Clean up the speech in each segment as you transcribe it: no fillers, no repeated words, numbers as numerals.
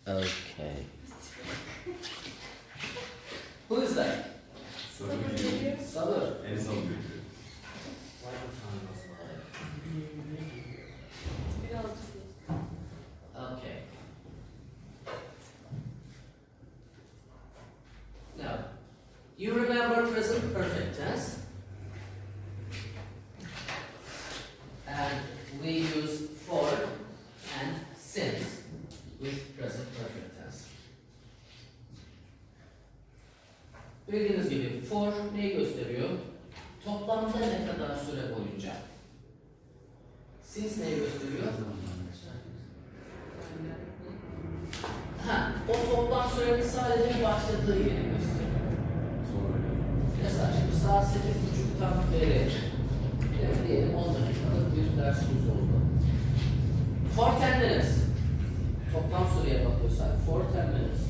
Okay. Who is that? Sabır. En son büyüdü. Vay utanmaz vay. Okay. Now, you remember present perfect tense? And we use for and since with present perfect tense. Bildiğiniz gibi for neyi gösteriyor? Toplamda ne kadar süre boyunca? Since neyi gösteriyor? Ha, o toplam sürenin sadece başladığı yeri gösteriyor. Sonra Mesela şimdi saat 8.30'dan beri diyelim 10 dakikalık bir dersimiz oldu. For 10 minutes. Toplam süreye bakıyorsak for 10 minutes.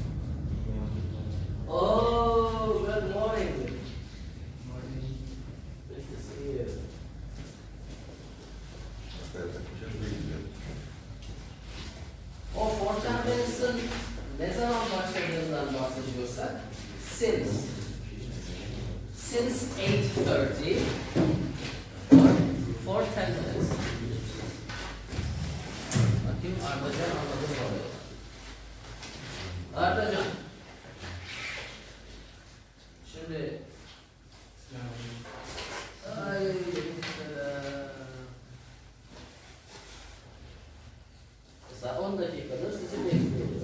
Oh, good morning. Good to see you. O for 10 minutes'ın ne zaman başladığından bahsediyorsak since 8:30 for 10 minutes. Bakayım Ardacan anladı mı orayı? Ardacan. Şimdi ay, mesela 10 dakikadır sizi bekliyoruz.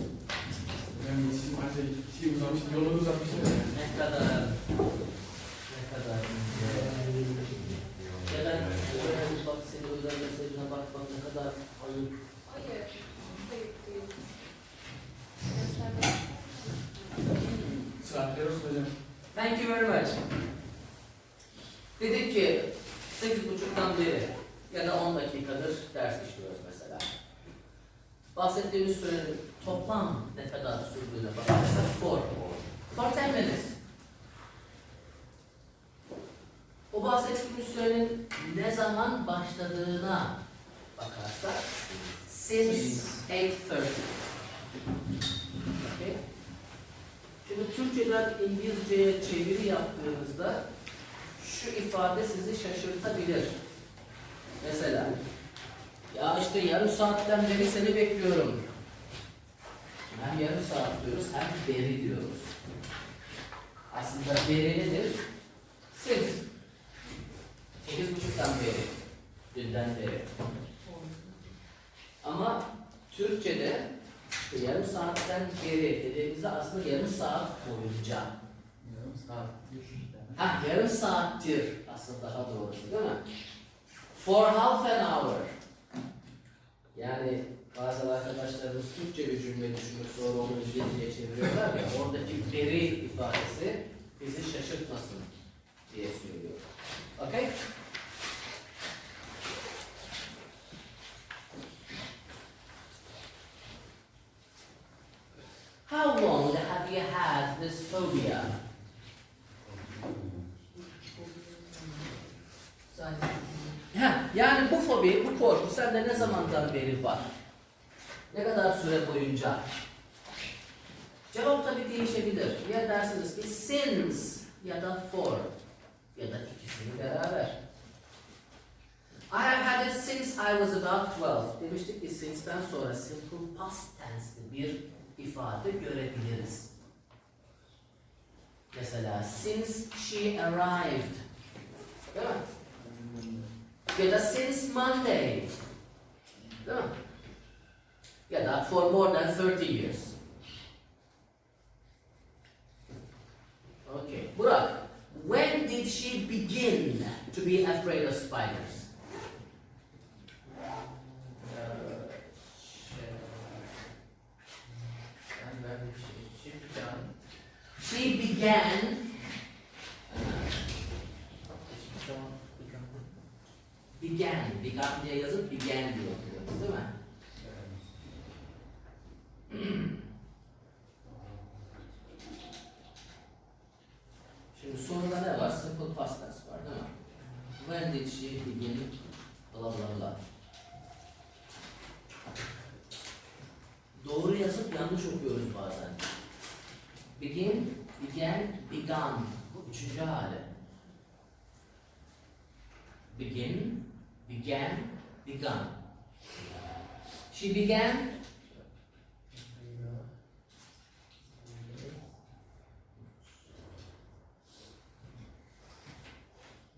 Ben yetiştim anca şey uzamıştım, yolu uzatmıştım. Ne kadar ya da bak senin özel mesajına bak ne kadar ayıp. Hayır. Saatler olsun hocam. Thank you very much. Dedik ki 8.30'dan beri ya da 10 dakikadır ders işliyoruz mesela. Bahsettiğimiz sürenin toplam ne kadar sürdüğüne bakarsak for 10 minutes. O bahsettiğimiz sürenin ne zaman başladığına bakarsak since 8:30. Okay. Şimdi Türkçeden İngilizceye çeviri yaptığınızda şu ifade sizi şaşırtabilir. Mesela, ya işte yarım saatten beri seni bekliyorum. Hem yarım saat diyoruz hem beri diyoruz. Aslında beri nedir? Since. 8.30'dan beri. Dünden beri. Ama Türkçe'de işte yarım saatten beri dediğimizde aslında yarım saat boyunca. Yarım saat. Yarım saattir aslında daha doğrusu değil mi? For half an hour. Yani bazı arkadaşlarımız Türkçe bir cümle düşünüp sonra onu İngilizce'ye çeviriyorlar ya, oradaki beri ifadesi bizi şaşırtmasın diye söylüyor. Okay? How long have you had this phobia? Yani bu fobi, bu korku sende ne zamandan beri var? Ne kadar süre boyunca? Cevap tabii değişebilir. Ya dersiniz ki since ya da for ya da ikisini beraber. I have had it since I was about 12. Demiştik ki since'den sonra simple past tense'li bir ifade görebiliriz. Mesela since she arrived. Değil mi? Ya da since Monday. Değil mi? Ya da for more than 30 years. Okay. Burak, when did she begin to be afraid of spiders? She began. Began diye yazıp began diye okuyoruz değil mi? Şimdi soruda ne var? Simple past tense var değil mi? When did she begin? Bla bla bla. doğru yazıp yanlış okuyoruz bazen. Begin, began, begun. Bu üçüncü hali. Begin, began, begun. She began.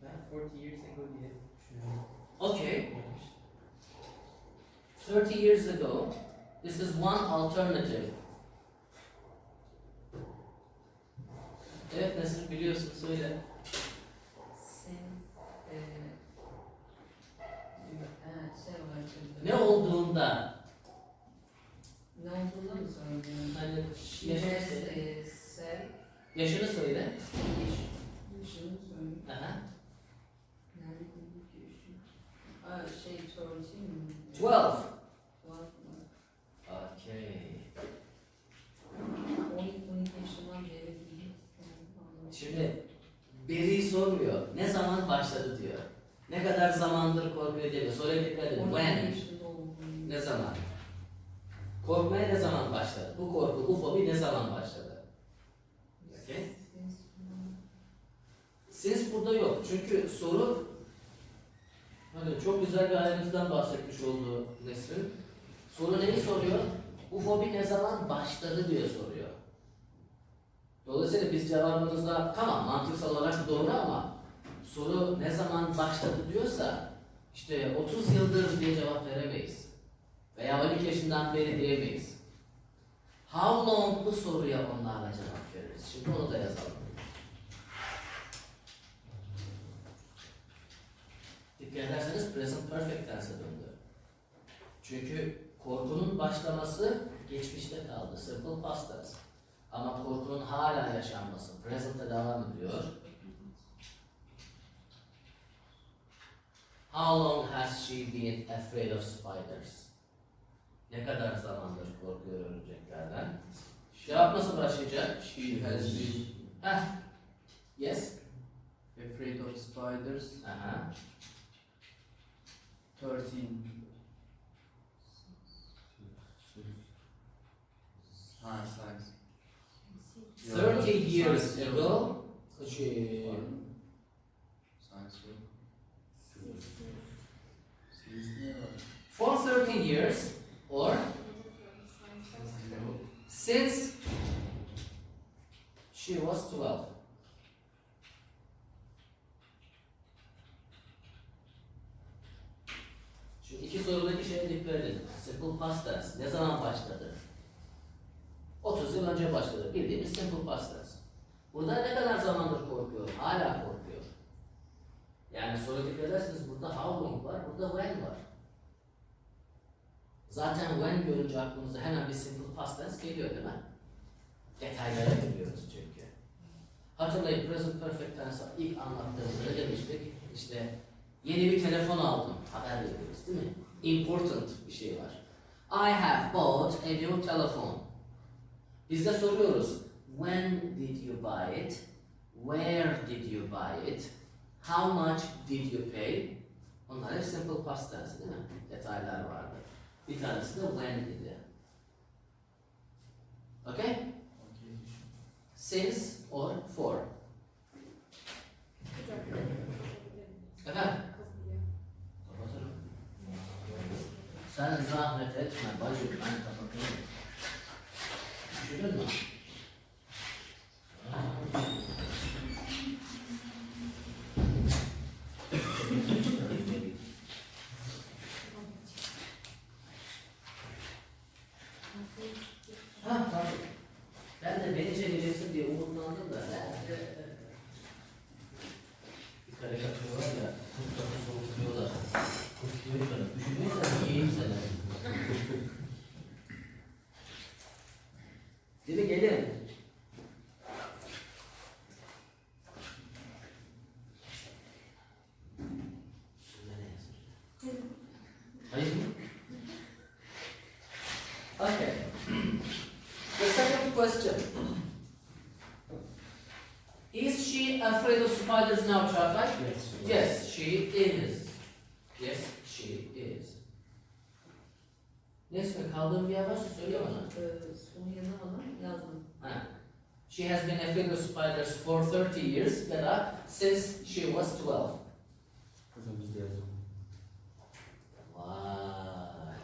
Ben 40 years ago diye düşünüyorum. Okay. 30 years ago. This is one alternative. Evet Nesrin biliyorsun söyle. Ne olduğunda Ne olduğunu mu söylüyorsun? hani yaşını söyle. Sev. Yaşını söyle. Yaşını söyle. Aha. Nerede bulduk ki yaşını? Aa şey 13 mi? 12. 12 mı? Okay. 12 yaşından beri değil. Şimdi Beri sormuyor. Ne zaman başladı diyor. Ne kadar zamandır korkuyor diyor. Soruya dikkat edin. 12 When? yaşında olduğunu. Ne zaman? Korkmaya ne zaman başladı? Bu korku, bu fobi ne zaman başladı? Okay. Since burada yok. Çünkü soru hani çok güzel bir ayrıntıdan bahsetmiş oldu Nesrin. Soru neyi soruyor? Bu fobi ne zaman başladı diye soruyor. Dolayısıyla biz cevabımızda tamam mantıksal olarak doğru ama soru ne zaman başladı diyorsa işte 30 yıldır diye cevap veremeyiz. Veya 12 yaşından beri diyemeyiz. How long bu soruya onlarla cevap veririz. Şimdi onu da yazalım. Dikkat ederseniz present perfect tense'e döndü. Çünkü korkunun başlaması geçmişte kaldı. Simple past tense. Ama korkunun hala yaşanması present'te devam ediyor. How long has she been afraid of spiders? Ne kadar zamandır korkuyor örümceklerden? Cevap nasıl başlayacak? She has been Heh. Yes. afraid of spiders. Aha. 13. Ha, size. 30 years ago, she... Science yok. Siz niye var? For 13 years, or since she was 12. Şu iki sorudaki şeye dikkat edin. Simple past tense. Ne zaman başladı? 30 yıl önce başladı. Bildiğimiz simple past tense. Burada ne kadar zamandır korkuyor? Hala korkuyor. Yani soru dikkat ederseniz burada how long var, burada when var. Zaten when görünce aklımıza hemen bir simple past tense geliyor değil mi? Detaylara giriyoruz çünkü. Hatırlayın present perfect tense ilk anlattığımızda ne demiştik? İşte yeni bir telefon aldım. Haber veriyoruz değil mi? Important bir şey var. I have bought a new telephone. Biz de soruyoruz. When did you buy it? Where did you buy it? How much did you pay? Onlar hep simple past tense değil mi? Detaylar vardı. Bir tanesi de when idi. Okay? Okay. Since or for. Efendim? Kapatırım. Sen zahmet etme bacım, ben kapatırım. Düşünür mü? Ha pardon. Ben de beni çekeceksin diye umutlandım da. Bir karikatür var ya, kurtları soğutuyorlar. Kurtluyorlar. Düşünüyorsan yiyeyim seni. Değil mi gelin? Üstünde ne yazıyor? Hayır mı? Okay. The second question. Is she afraid of spiders now, Çağatay? Yes, she is. Yes, she is. Neyse kaldığım bir yer varsa söyle bana. Sonu yazamadım, yazdım. Ha. She has been afraid of spiders for 30 years ya da since she was 12. Hocam biz de yazalım. Vay.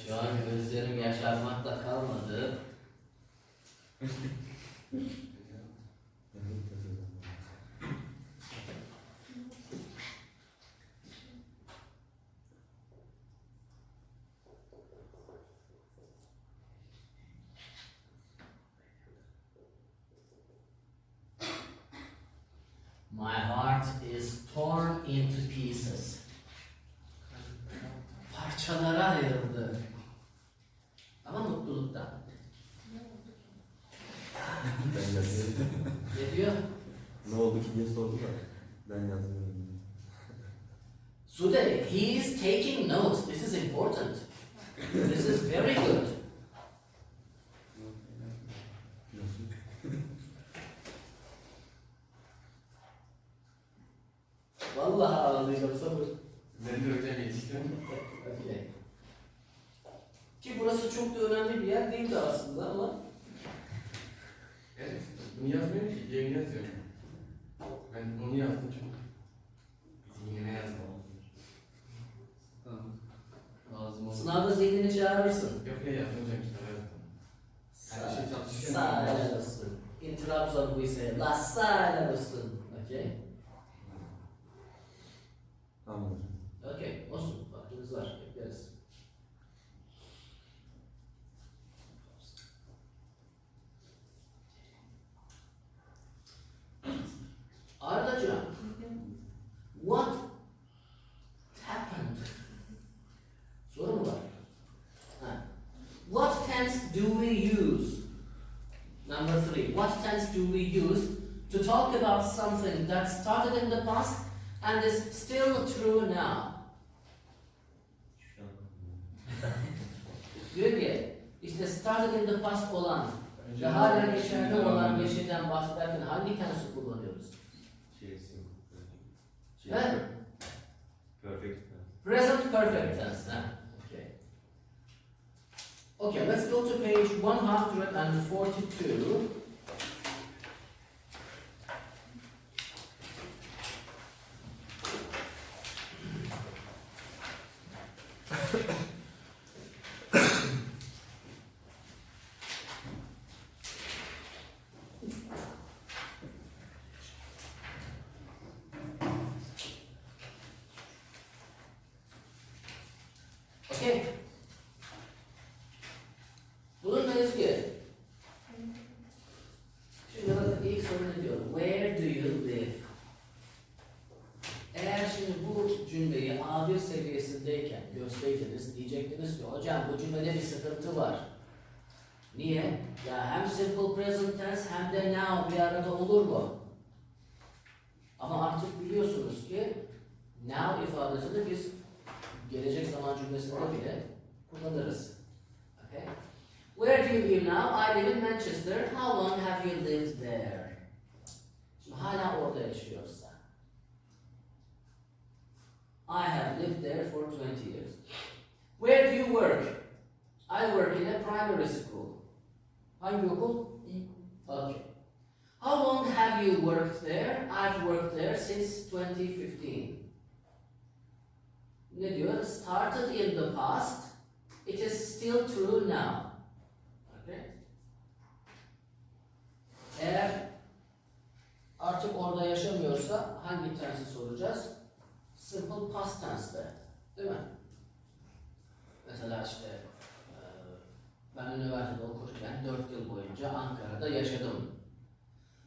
Şu an gözlerim yaşarmakla kalmadı. My heart is torn into pieces. Parçalara ayrıldı. Ama mutluluktan. Ben yazıyorum. Ne diyor? Ne oldu ki diye sordu da ben yazmıyorum. Sude, he is taking notes. This is important. This is very good. Nasıl? Vallahi ağlayacağım sabır. Ben de hocam yetiştim. Okay. Ki burası çok da önemli bir yer değildi aslında ama Evet. Bunu yazmıyorum ki. Diğerini yazıyorum. Ben onu yazdım çünkü. Zihnine yazdım. Tamam. Lazım olur. sınavda zihnini çağırırsın. Yok ya yazdım hocam kitaba yazdım. Her şey çalışırken- Sağ helal olsun. In Trabzon we say la sağ helal olsun. Okay. Tamam hocam. Okay. Olsun. Vaktimiz var. Bekleriz. Arda'cığım, what happened? Soru mu var? Ha. What tense do we use? Number 3. What tense do we use to talk about something that started in the past and is still true now? Diyor ki, işte started in the past olan ve hala geçerli olan bir şeyden bahsederken hangi tense'i kullanıyoruz? He? Perfect. Present perfect tense. Huh? Okay. Okay, let's go to page 142. Okay. Bununlayız ki. Şimdi bakın ilk soru ne diyor? Where do you live? Eğer şimdi bu cümleyi A1 seviyesindeyken görseydiniz diyecektiniz ki hocam bu cümlede bir sıkıntı var. Niye? Ya hem simple present tense hem de now bir arada olur mu? Ama artık biliyorsunuz ki now ifadesini biz gelecek zaman cümlesinde bile kullanırız. Okay? Where do you live now? I live in Manchester. How long have you lived there? Şimdi hala orada yaşıyorsa. I have lived there for 20 years. Where do you work? I work in a primary school. Hangi okul? Okay. How long have you worked there? I've worked there since 2015. Ne diyor? Started in the past. It is still true now. Okay. Eğer artık orada yaşamıyorsa hangi tense'i soracağız? Simple past tense'de. Değil mi? Mesela işte ben üniversitede okurken 4 yıl boyunca Ankara'da yaşadım.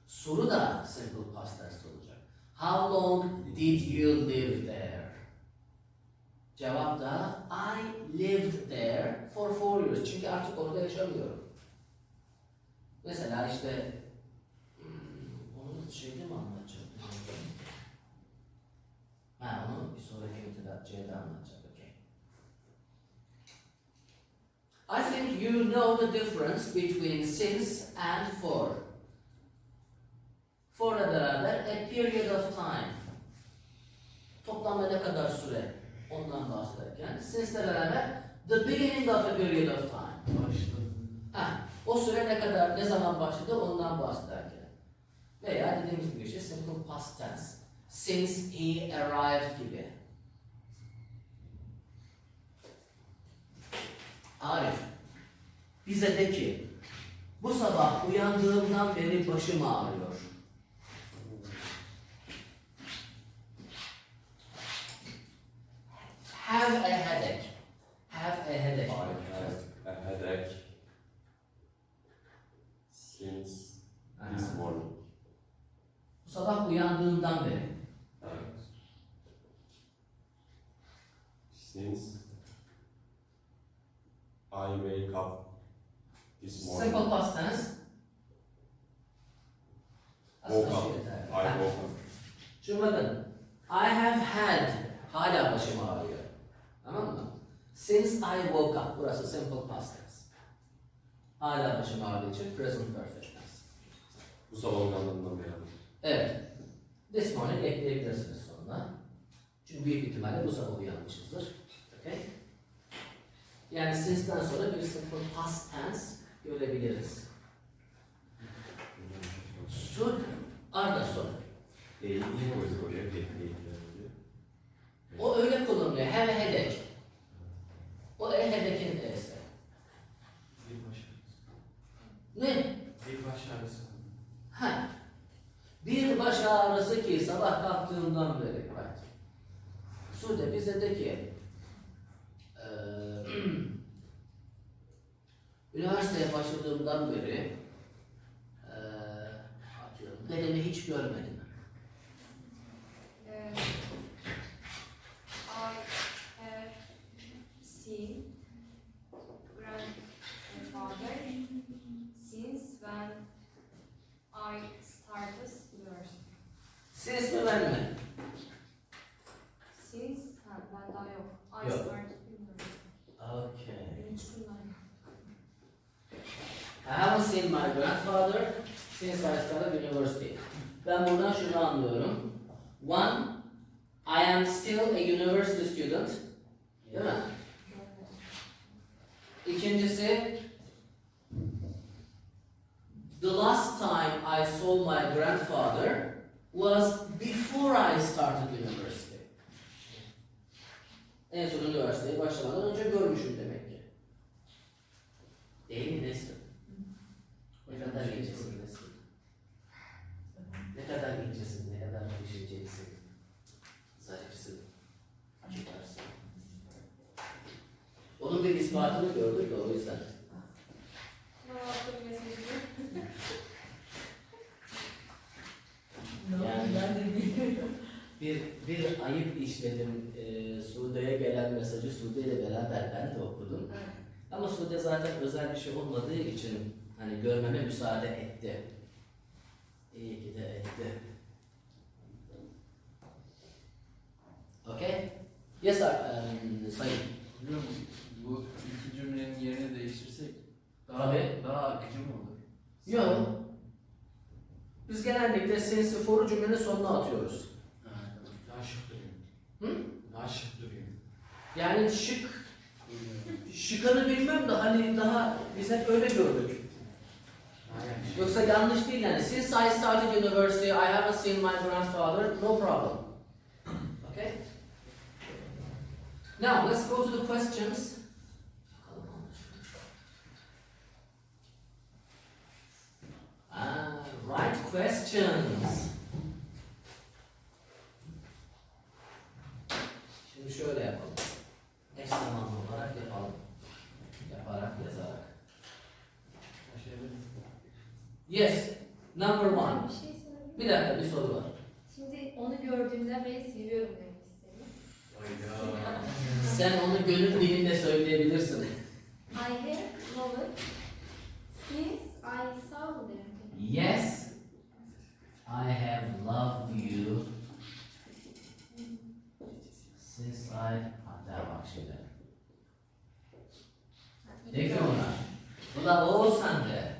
Soru da simple past tense olacak. How long did you live there? Cevap da I lived there for 4 years. Çünkü artık orada yaşamıyorum. Mesela işte onu şeyde mi anlatacağım? Ha onu bir sonraki C'de anlatacağım. Okay. I think you know the difference between since and for. For'la beraber a period of time. Toplamda ne kadar süre? Ondan bahsederken. Since'le beraber The beginning of a period of time. Başladı. Ha, o süre ne kadar, ne zaman başladı ondan bahsederken. Veya dediğimiz gibi işte simple past tense. Since he arrived gibi. Arif, bize de ki, bu sabah uyandığımdan beri başım ağrıyor. Have a headache. Have a headache. I have a headache since this morning. Bu sabah uyandığımdan beri. Since I wake up this morning. Simple past tense. Woke Aslında up. şu yeterli. I woke up. Şimdi bakın. I have had. Hala başım ağrıyor. Tamam mı? Since I woke up. Burası simple past tense. Hala başım ağrıdığı için present perfect tense. Bu sabah uyandığımdan beri. Evet. This morning ekleyebilirsiniz sonuna. Çünkü büyük ihtimalle bu sabah uyanmışızdır. Okay? Yani since'den sonra bir simple past tense görebiliriz. Should Arda sor. Niye koyduk oraya? Bekleyin. O öyle kullanılıyor. Have a headache. O a headache'in E'si. Bir baş ağrısı. Ne? Bir baş ağrısı. Ha. Bir baş ağrısı ki sabah kalktığımdan beri. Right. Sude bize de ki üniversiteye başladığımdan beri atıyorum, dedemi hiç görmedim. I have seen grandfather since when I started university. Siz mi ben mi? Since ben daha yok. I Yok. started university. Okay. İkisinden yok. I haven't seen my grandfather since I started university. Ben buradan şunu anlıyorum. One, I am still a university student. Değil mi? İkincisi, the last time I saw my grandfather was before I started university. En son üniversiteye başlamadan önce görmüşüm demek ki. Değil mi Nesrin? Ne kadar incesin Nesrin? Ne kadar incesin, ne kadar düşüneceksin, zarifsin, açıklarsın. Onun bir ispatını gördük de o yüzden. Ne yaptım mesajını? Yani ben de bilmiyorum. bir ayıp işledim. Sude'ye gelen mesajı Sude ile beraber ben de okudum. Evet. Ama Sude zaten özel bir şey olmadığı için hani görmeme müsaade etti. İyi ki de etti. Okay? Yes, sayın. Biliyor musun? Bu iki cümlenin yerini değiştirsek daha, Tabii. daha akıcı mı olur? Yok. Biz genellikle since'i for'u cümlenin sonuna atıyoruz. Ha, tamam. Daha şık duruyor. Hı? Daha şık duruyor. Yani şıkını bilmem de hani daha biz hep öyle gördük. Daha yakışıklı. Yoksa yanlış değil yani. Since I started university, I haven't seen my grandfather. No problem. Okay? Now, let's go to the questions. Right questions. Şimdi şöyle yapalım. Eş zamanlı olarak yapalım. Yaparak, yazarak. Başlayabiliriz. Yes, number one. Bir şey söyleyeyim. Bir dakika, bir soru var. Şimdi onu gördüğümde beni seviyorum demek istedim. Hayda. Sen onu gönül dilinde söyleyebilirsin. I have loved since I saw them. Yes, I have loved you since hatta bak şimdi. De ki ona, love olsan de,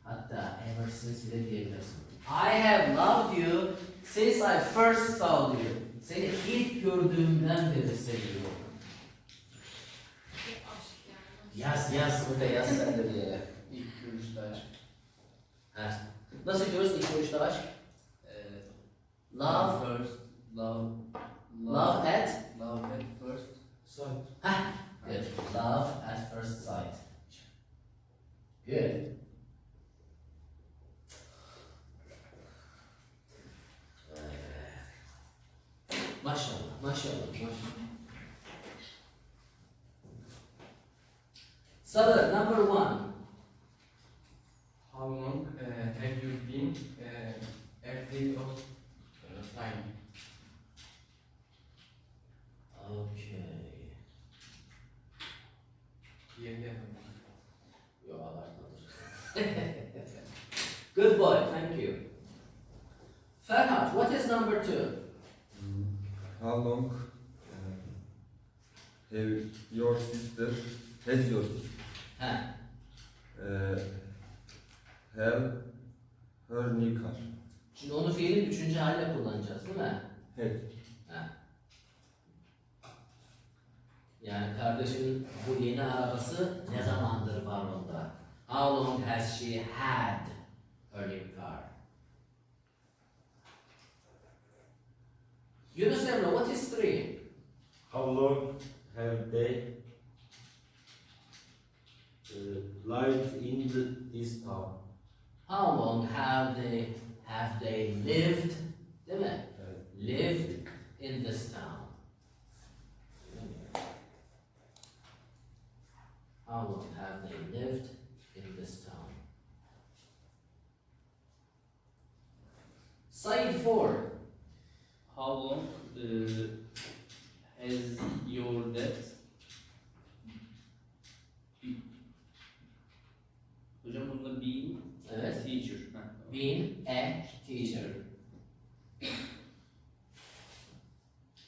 hatta ever since bile diyebilirsin. I have loved you since I first saw you. Seni ilk gördüğümden beri seviyorum. Aşk Yaz burada yaz sen de bir yere. İlk görüşte aşk. Ha. Nasıl diyoruz ilk görüşte aşk? Love. First. Love. Love at. Love at first. Sight. Good. Love at first sight. Good. Maşallah, maşallah, maşallah. Sabır, number one. How long have you been afraid of time? Okay. Diğerini yapalım. Yo, abartmadır. Good boy, thank you. Ferhat, what is number two? How long have your sister, has your sister, Ha, have her new car? şimdi onu fiilin üçüncü haliyle kullanacağız değil mi? Had. Ha. Yani kardeşin bu yeni arabası ne zamandır var onda? How long has she had her new car? Yunus Emre, what is three? How long have they lived in this town? How long have they lived? Değil mi? Lived in this town. How long have they lived in this town? Side 4. How long has your dad Hocam bunda been Evet. teacher. Ha, tamam. Been a teacher.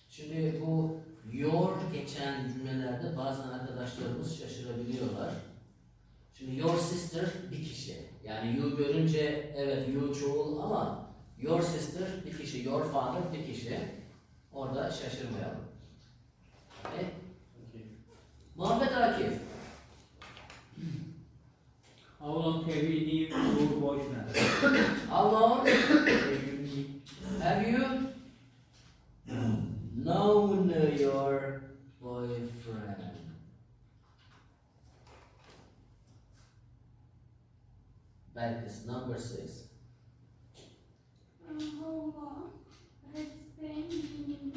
Şimdi bu your geçen cümlelerde bazen arkadaşlarımız şaşırabiliyorlar. Şimdi your sister bir kişi. Yani you görünce evet you çoğul ama your sister bir kişi, your father bir kişi. Orada şaşırmayalım. Okay. Okay. Muhammed Akif. How long have you known your boyfriend? How long Have you have you known your boyfriend? That is number 6. How long has been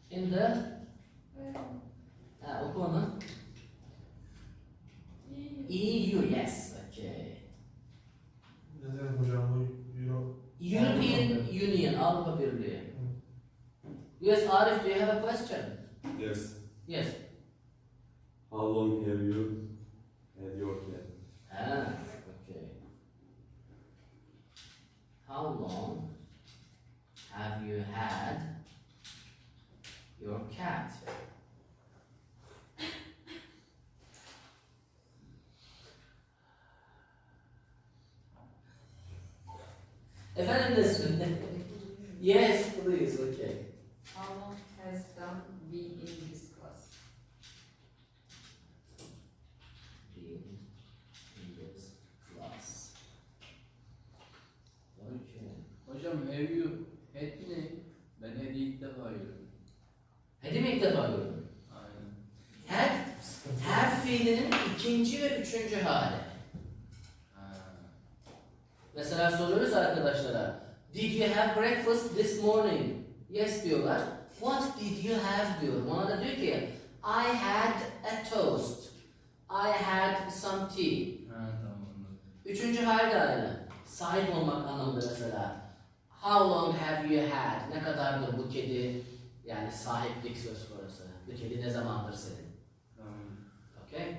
In the oku onu. EU, yes, okay. Neden hocam bu Euro? European Union, Avrupa Birliği. Yes, Arif, do you have a question? Yes. Yes. How long have you had your cat? Ah, okay. How long have you had your cat? Efendim Nesrin? Yes, please, okay. How long has Tom been in this class? Been in this class. Okay. Hocam have you had ne? Ben had ilk defa gördüm. Hadi mi ilk defa gördün? Aynen. Have fiilinin ikinci ve üçüncü hali. Ha. Mesela soruyoruz arkadaşlara. Did you have breakfast this morning? Yes diyorlar. What did you have diyor. Ona da diyor ki I had a toast. I had some tea. Ha tamam anladım. Üçüncü hali de aynı. Sahip olmak anlamında mesela. How long have you had? Ne kadardır bu kedi? Yani sahiplik söz konusu. Bu kedi ne zamandır senin? Tamam. Okay?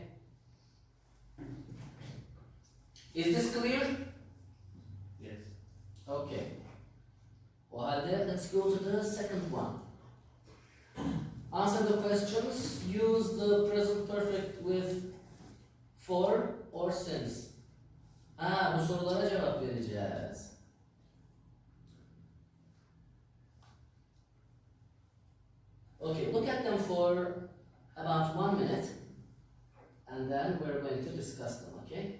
Is this clear? Yes. Okay. O halde let's go to the second one. Answer the questions. Use the present perfect with for or since. Ha, bu sorulara cevap vereceğiz. Okay, look at them for about 1 minute, and then we're going to discuss them, okay?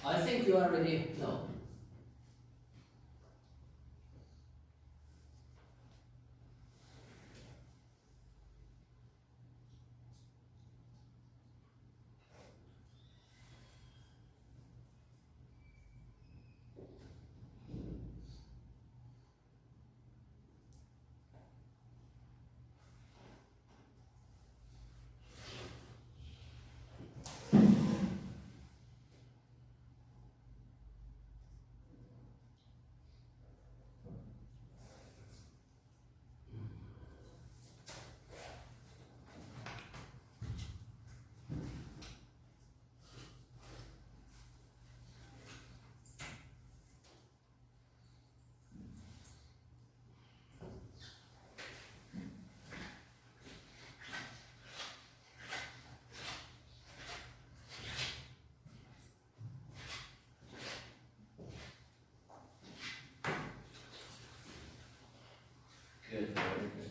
I think you are ready. No. Good, very good.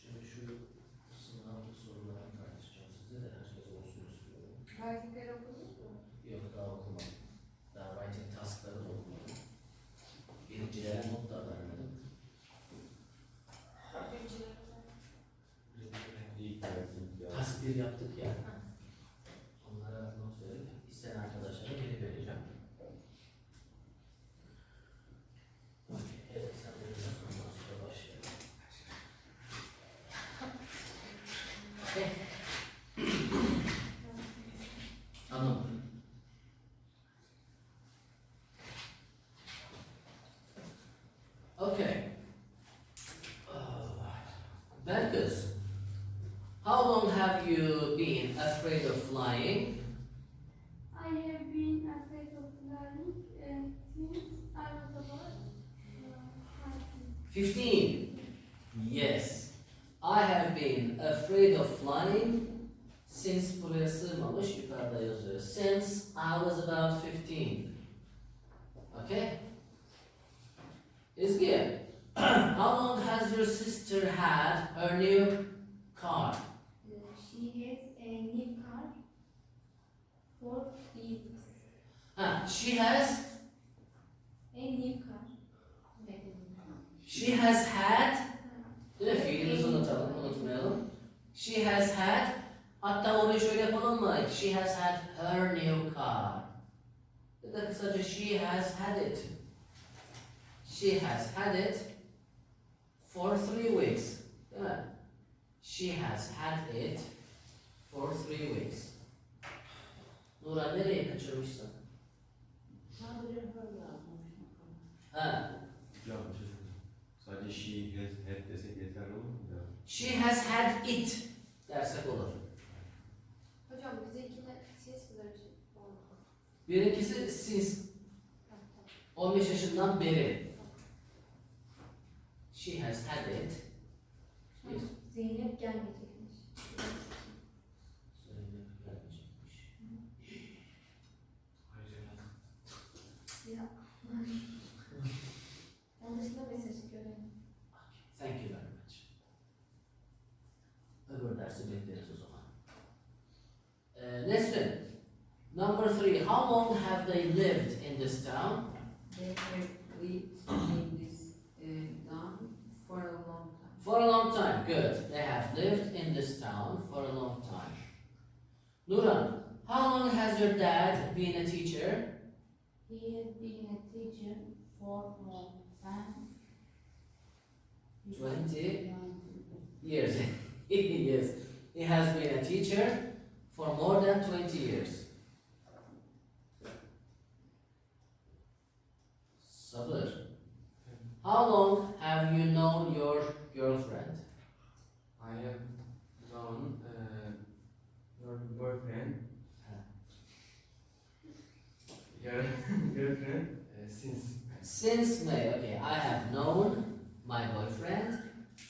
Şimdi şu sınavlı sorularını tartışacağım size de herkes olsun istiyorum. Writing'leri okudunuz mu? Yok daha okumadım. Daha writing taskları da okumadım. Birincilere not da vermedim. İyi gelsin ya. Task 1 yaptık ya. Onlara not verip isteyen arkadaşlara geri vereceğim. Okey, evet sen de biraz ondan sonra başlayalım. Anlamadım. Okay. Marcus, how long have you been afraid of flying? I have been afraid of flying since I was about 15. Yes. I have been afraid of flying since buraya sığmamış yukarıda yazıyor. Since I was about 15. Okay? Ezgi, how long has your sister had her new car? She has a new car for 3 weeks. Ha, She has A new car. She has had, değil mi? Fiilimizi unutmayalım. She has had, hatta orayı şöyle yapalım mı? She has had her new car. Ya da kısaca she has had it. She has had it for 3 weeks. Değil mi? She has had it for 3 weeks. Nura nereye kaçırmışsın? Sadece böyle yapmış. Ha. Ya bir şey söyleyeyim. Sadece she has had desek yeterli olur mu ya? She has had it dersek olur. Hocam bize ikine ses verecek. Birincisi since 15 yaşından beri. She has had it. Yes. Zeynep gelmeyecekmiş. Zeynep gelmeyecekmiş. Ya. Onun dışında mesajı görelim. Thank you very much. Öbür dersi bekleriz o zaman. Nesrin, number 3. How long have they lived in this town? They have lived in this town for a long time. For a long time. Good. They have lived in this town for a long time. Nuran, how long has your dad been a teacher? He has been a teacher for a long time. 20 years. Yes. He has been a teacher for more than 20 years. Sabır. How long have you known your girlfriend? I have known your boyfriend, your girlfriend since Since May. Okay, I have known my boyfriend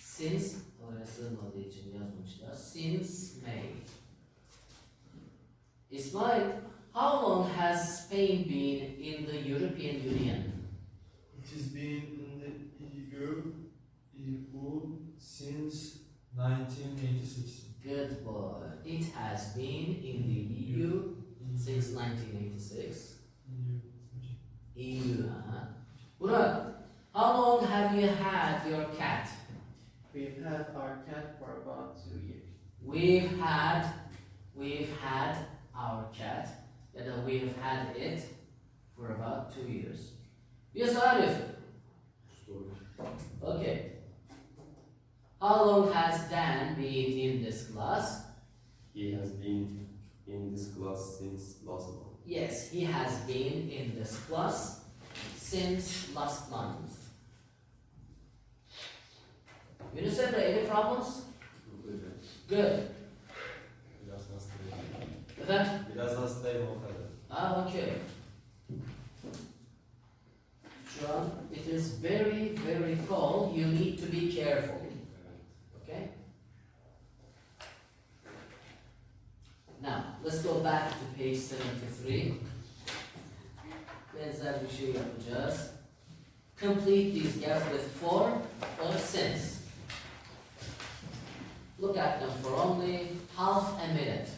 since, oraya sığmadığı için yazmışlar. Since May. İsmail, how long has Spain been in the European Union? It has been in the EU since 1986. Good boy. It has been in the EU since 1986. EU, Burak, how long have you had your cat? We've had our cat for about 2 years. We've had our cat, ya da we've had it for about 2 years. Yes, Arif. Okay. How long has Dan been in this class? He has been in this class since last month. Yes, he has been in this class since last month. Yunus Emre, any problems? Good. Biraz hastayım. Efendim? Biraz hastayım o kadar. Ah, okay. Şu an, it is very, very cold. You need to be careful. Okay? Now, let's go back to page 73. Benzer bir şey yapacağız. Complete these gaps with for or since. Look at them for only half a minute.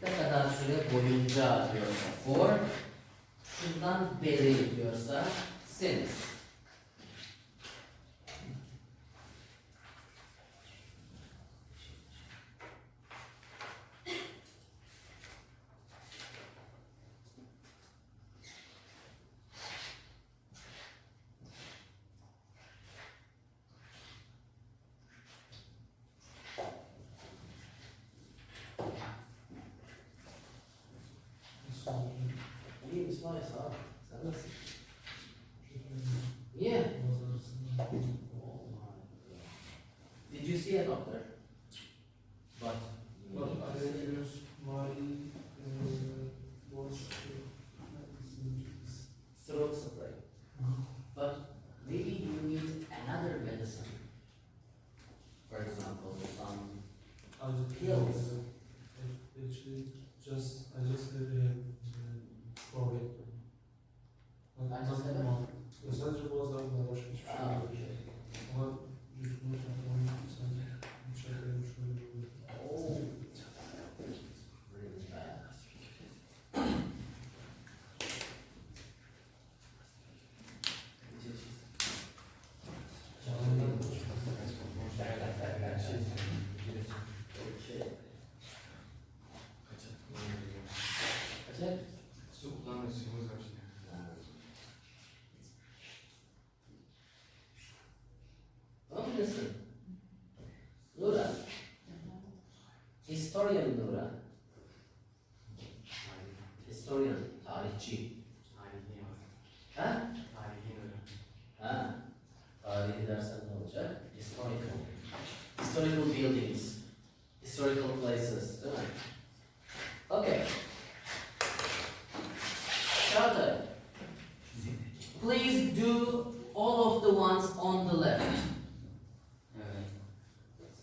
Ne kadar süre boyunca diyorsa for, şundan beri diyorsa since. İyi İsmail, sağ ol. Sen nasılsın? Yeah. Oh my God. Did you see a doctor? But But I use my voice throat spray. But maybe you need another medicine. For example, some pills. Actually, I just had a COVID. But yapacak? Su kullanma suyumuz var şimdi. Tamam mısın? Nura. Historian Nura. Historian, tarihçi. Tarihi var. Ha? Tarihi öyle. Ha? Tarihi dersen ne olacak? Historical. Historical buildings. Historical places. Değil mi? Okay. Charter. Please do all of the ones on the left.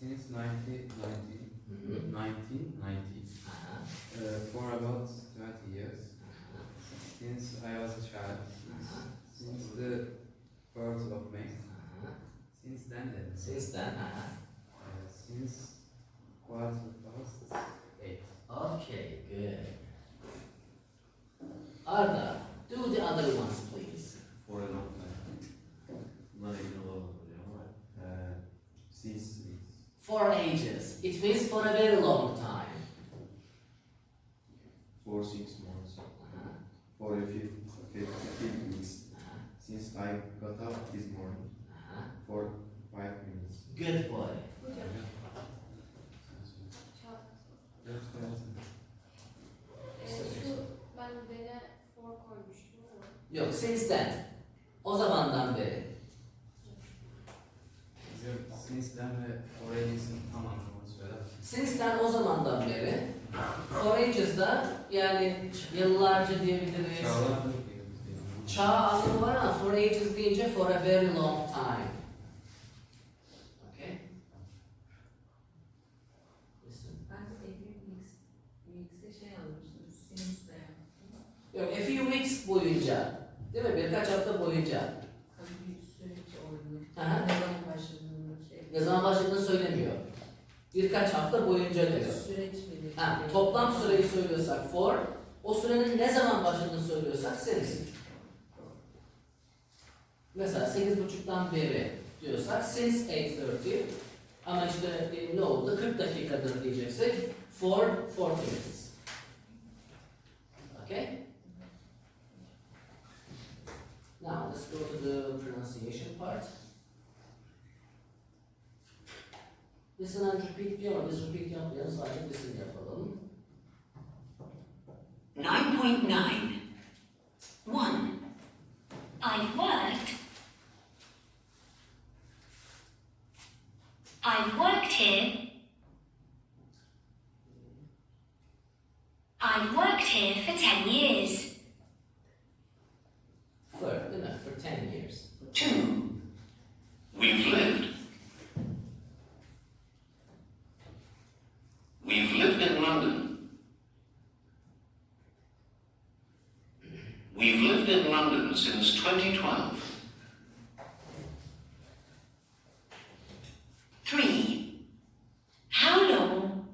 Since 1990, Mhm. 1990, for about 20 years, since I was a child, since the birth of man, since then, Since then, since quarter past 8. Okay, good. Arda, do the other ones, please. For a long time. Bunlar emin olamadım hocam ama since For ages. It means for a very long time. 4-6 months. For a few weeks. Since I got up this morning. For 5 minutes. Good boy. Hocam. Şu ben dene for koymuştum ama. Yok, since then. O zamandan beri. Since then ve for ages'in tam anlamını söyler. Since then o zamandan beri. For ages da yani yıllarca diyebiliriz. Çağlar Çağ anlamı var ama for ages deyince for a very long time. Okay? Listen. Ben de mix'e şey almıştım. Since there. Yok, a few weeks boyunca. Değil mi? Birkaç hafta boyunca. Tabii bir süreç oldu. Aha. Ne zaman başladığını şey. Ne zaman başladığını söylemiyor. Birkaç hafta boyunca diyor. Süreç mi? Ha, toplam süreyi söylüyorsak for, o sürenin ne zaman başladığını söylüyorsak since. Mesela 8.30'dan beri diyorsak since 8:30 ama işte ne oldu? 40 dakikadır diyeceksek for 40 minutes. Okay? Now let's go to the pronunciation part. Listen and repeat diyor ama biz repeat yapmayalım, sadece listen yapalım. 9.9. 1. I've worked here. I've worked here for 10 years. For, değil mi? For 10 years. 2. We've lived. We've lived in London. We've lived in London since 2012. 3. How long?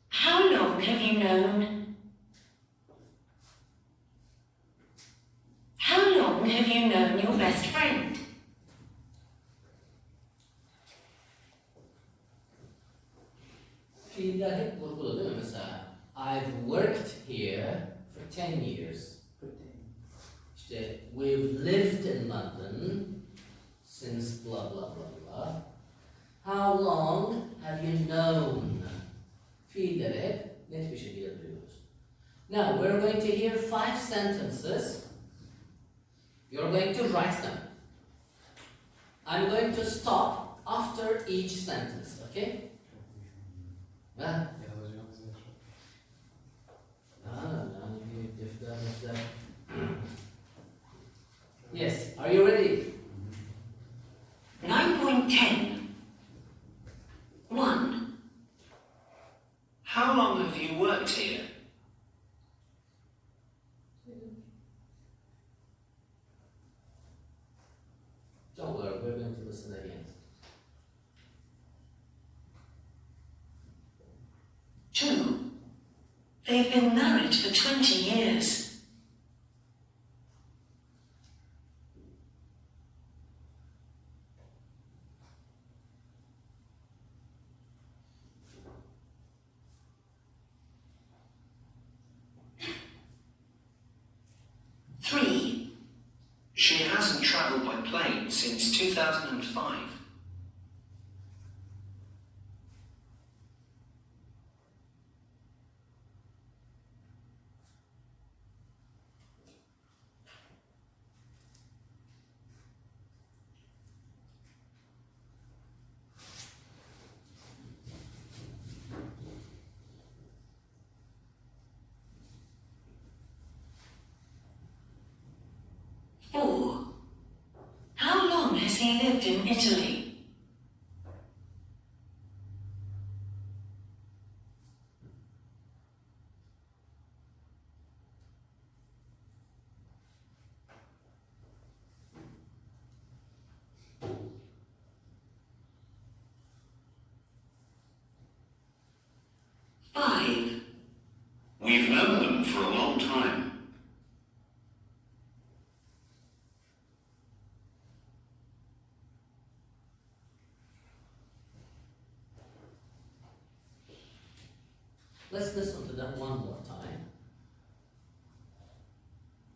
How long have you known? How long have you known your best friend? Fiiller hep vurgulu değil mi? Mesela I've worked here for 10 years. İşte we've lived in London since blah blah blah blah. How long have you known? Fiilleri hep net bir şekilde duyuyoruz. Now we're going to hear 5 sentences. You're going to write them. I'm going to stop after each sentence, okay? Ha? Yazacağımız yer. Yani bir defter. Yes, are you ready? 9.10. 1. How long have you worked here? Don't worry, we're going to listen again. 2. They've been married for 20 years. 2005. Four. How long has he lived in Italy? Five. We've known them for a long time. Let's listen to them one more time.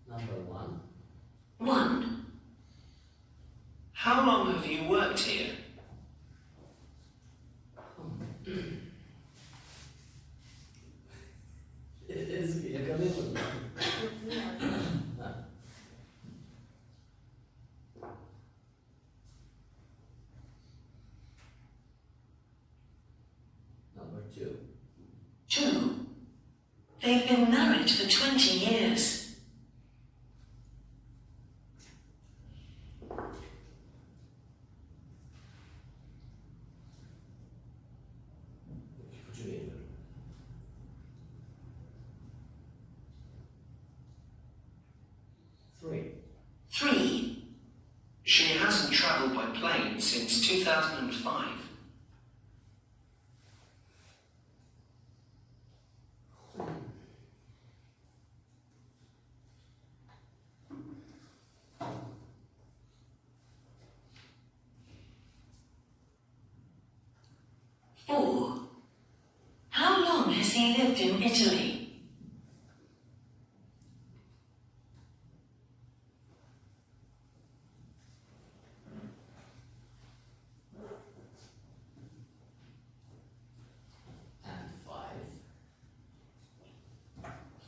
Number one. 1. How long have you worked here? Yakalayamadım. Ha. Number 2. 2. They've been married for 20 years. İpucu veriyorum. 3. 3. She hasn't travelled by plane since 2005. Four. How long has he lived in Italy? And 5.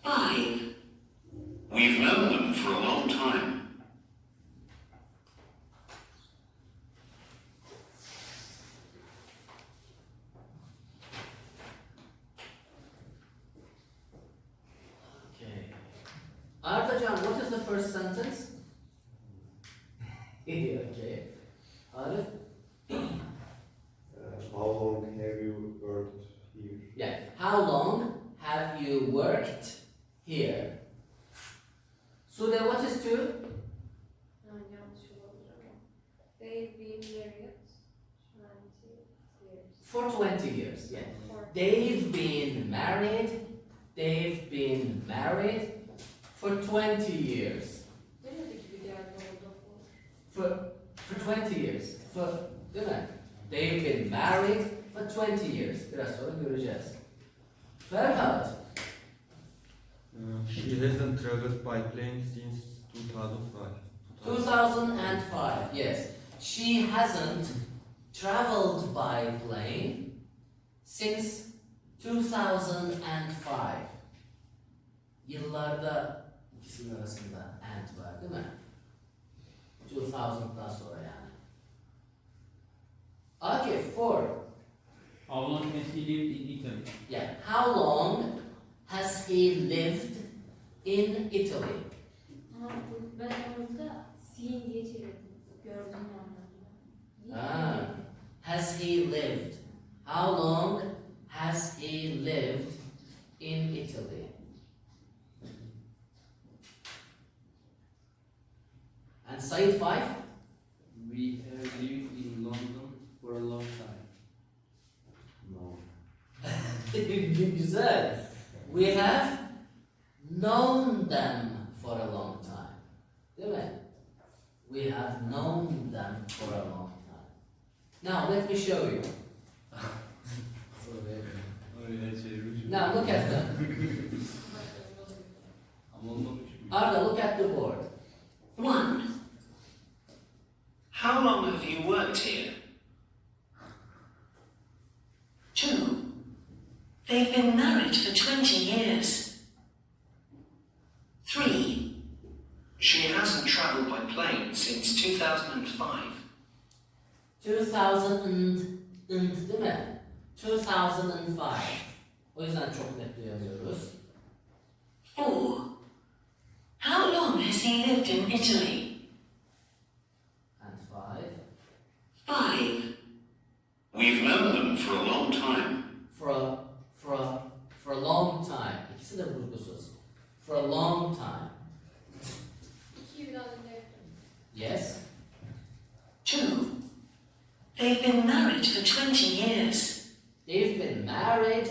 5. We've known them for a long time. Okay. Artacan, what is the first sentence? Okay. Arif? How long have you worked here? Yeah. How long have you worked here? Sude, what is 2? Yanlış olabilir ama. They've been married 20 years. For 20 years, yeah. For They've been married. They've been married for 20 years. demedik bir yerde oldu for. For 20 years. Değil mi? They've been married for 20 years. Biraz sonra göreceğiz. Ferhat. She hasn't traveled by plane since 2005. 2005, yes. She hasn't traveled by plane since 2005. Yıllarda ikisinin arasında and var değil mi? 2000'dan sonra yani. Okay, 4. How long has he lived in Italy? Yeah. How long has he lived in Italy? Ama ben orada seen diye çevirdim. Gördüm anladım. Ah. Has he lived? How long has he lived in Italy? And Said 5? We have lived in London for a long time. No. Güzel. We have known them for a long time. Değil mi? We have known them for a long time. Now let me show you. Öyle çevirmiş. Now look at them. Ama olmamış mı? Arda, look at the board. 1. How How long have you worked here? 2. They've been married for 20 years. 3. She hasn't travelled by plane since 2005. 2000 değil mi? 2005. O yüzden çok net duyamıyoruz. 4. How long has he lived in Italy? And 5. 5. We've known them for a long time. For a long time. İkisi de vurgusuz. For a long time. 2004. Yes. 2. They've been married for 20 years. They've been married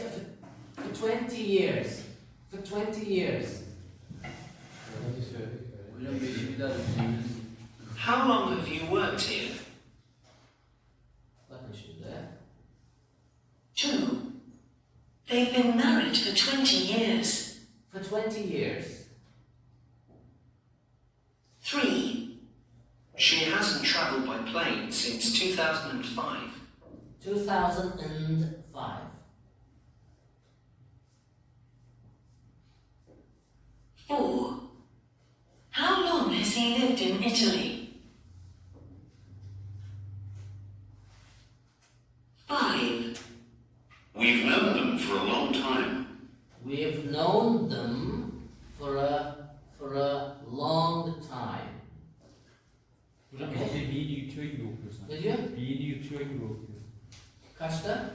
for 20 years. For 20 years. Hocam bir daha düşünebiliriz. How long have you worked here? Bakın şimdi. 2. They've been married for 20 years. For 20 years. 3. She hasn't travelled by plane since 2005. 2005. 4. How long has he lived in Italy? 5. We've known them for a long time. We've known them for a long time. Hocam işte B'yi yutuyor gibi okuyor sanki. Ne diyor? B'yi yutuyor gibi okuyor. Kaçta?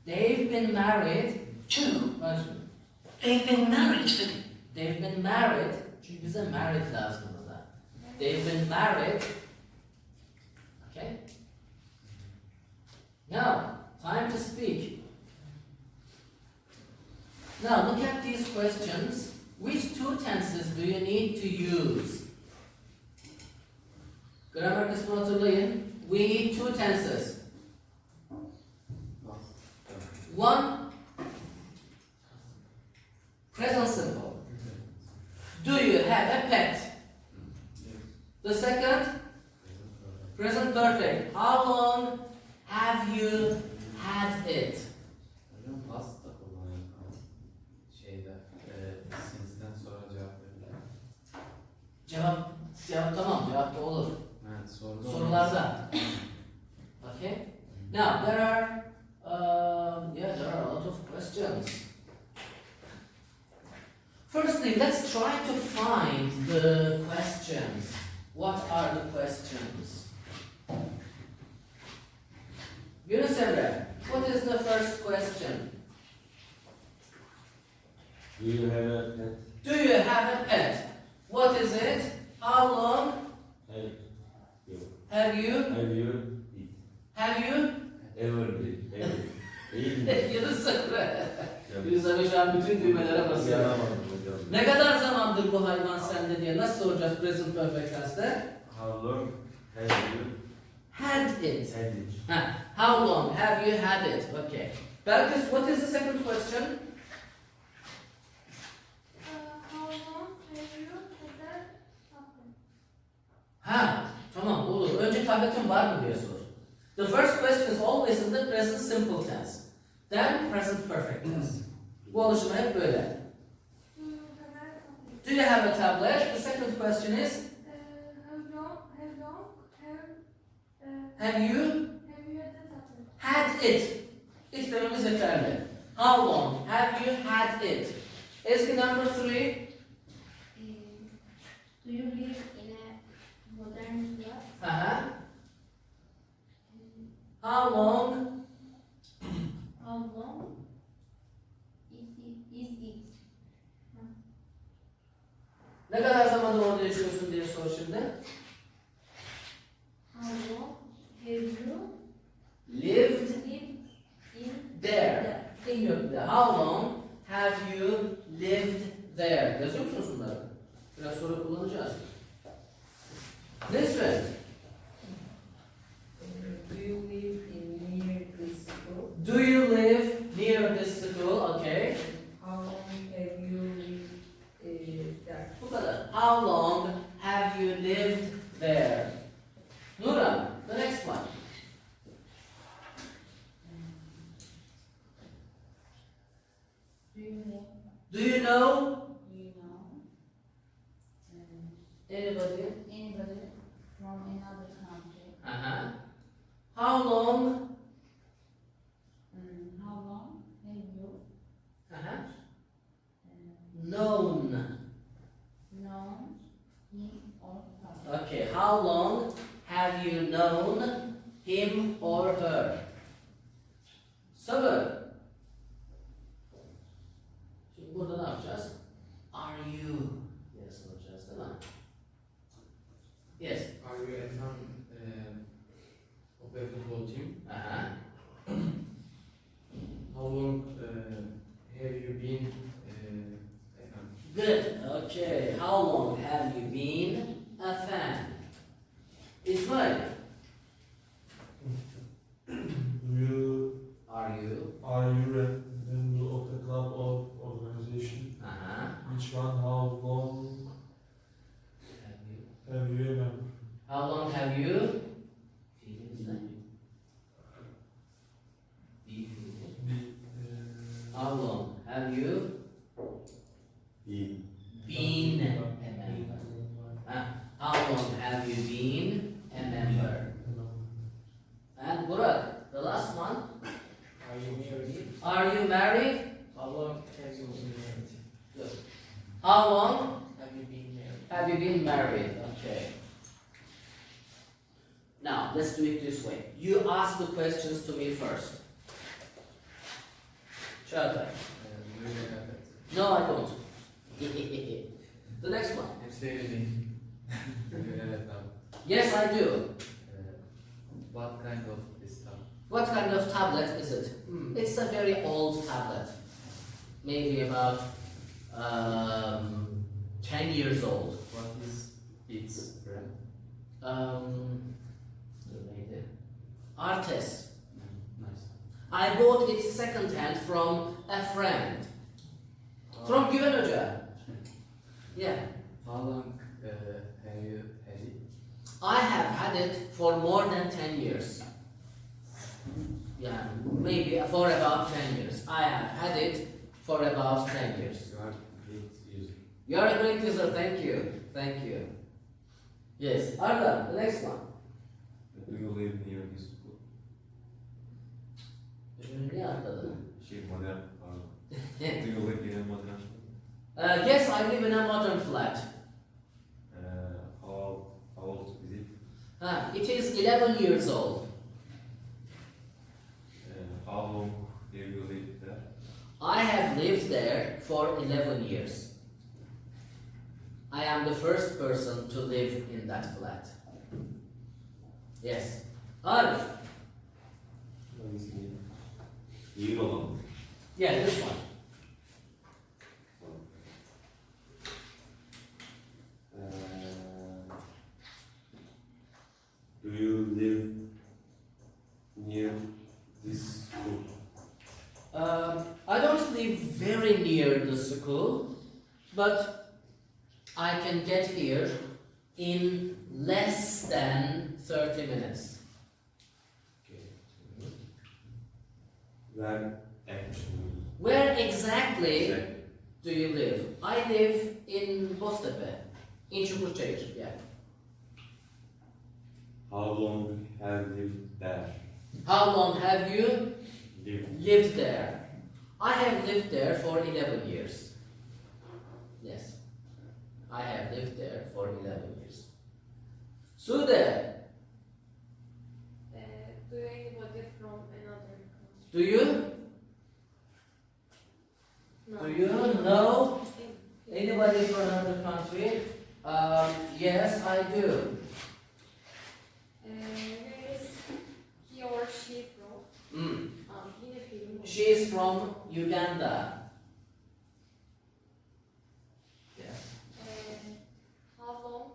2. They've been married. 2. Bak şimdi. They've been married for... They've been married. Çünkü bize married lazım burada. They've been married. Okay? Now, time to speak. Now, look at these questions. Which two tenses do you need to use? Grammar kısmını hatırlayın. We need two tenses. One, present simple. Do you have a pet? The second, present perfect. How long have you had it? Hocam past da kullanıyor. Şeyde, since'den sonra cevap veriyor. Cevap tamam, cevap da olur. Evet, soruda Sorularda. Okay. Now there are a lot of questions. Firstly, let's try to find the questions. What are the questions? Yunus Emre, what is the first question? Do you have a pet? Do you have a pet? What is it? How long have you ever been? Değil mi? Yunus Emre. Yunus Emre şu an bütün düğmelere basıyor. Yanamadım hocam. Ne kadar zamandır bu hayvan sende diye nasıl soracağız present perfect tense'de? How long have you Had it. had it? Ha, how long have you had it? Okay. Belkıs, what is the second question? How long have you had that happen? Ha, tamam olur. Önce tabletin var mı diye sor. The first question is always in the present simple tense. Then present perfect tense. Bu oluşumu hep böyle. Do you have a tablet? The second question is, have you had it? It dememiz yeterli. How long have you had it? Ezgi number 3. Do you live in a modern flat? Uh-huh. How long How long is it? ne kadar zamandır orada yaşıyorsun diye sor şimdi. How long have you Lived lived in there. Yok bir de. How long have you lived there? Yazıyor musunuz bunları? Biraz sonra kullanacağız. Listen. Do you live near the school? Do you live near this school? Okay. How long have you lived there? Bu kadar. How long have you lived there? Do you know? Do you know Do you know? anybody? Anybody from another country? Uh-huh. How long? How long have you Uh-huh. uh, Known. known him or her? Okay, how long have you known him or her? Sabır. Şimdi burada ne yapacağız? Are you? Yes, soracağız değil mi? Yes. Are you a fan of a football team? Uh-huh. How long have you been a fan? Good. Okay. How long have you been a fan? İsmail. Are you Are you? a member of a club or organization? Uh-huh. Which one? How long Have you? have you a member? How long have you? Fiilimiz ne? Be fiili. How long have you İyi. been a member? How long have you been a member? And Burak, the last one. Are you married? Are you married? How long have you been married? Good. How long Have you been married? have you been married? Okay. Now, let's do it this way. You ask the questions to me first. Çağatay. Do you have it? No, I don't. The next one. I'm saying do you have it now? Yes, I do. What kind of stuff? What kind of tablet is it? It's a very old tablet. Maybe about 10 years old. What is its brand? Neydi? Artes. Nice. I bought it second-hand from a friend. From Güven Hoca. Yeah. How long have you had it? I have had it for more than 10 years. Yeah, maybe for about 10 years. I have had it for about 10 years. You are great user. You are a great user, thank you. Thank you. Yes, Arda, the next one. Do you live near this school? Niye atladın? Modern. Do you live in a modern school? Yes, I live in a modern flat. How old is it? It is 11 years old. How long have you lived there? I have lived there for 11 years. I am the first person to live in that flat. Yes. Arif. Hangisini? İyi olan. Yeah, this one. Do you live near this school? I don't live very near the school, but I can get here in less than 30 minutes. Where actually? Where exactly do you live? I live in Boztepe, in Çukurçayır, yeah. How long have you lived there? How long have you Lived. lived there? I have lived there for 11 years. Yes, I have lived there for 11 years. Sude, Do anybody from another country? do you? No. Do you know anybody from another country? Yes, I do. Where is he or she from? Yine film. She is from Uganda. Yes. How long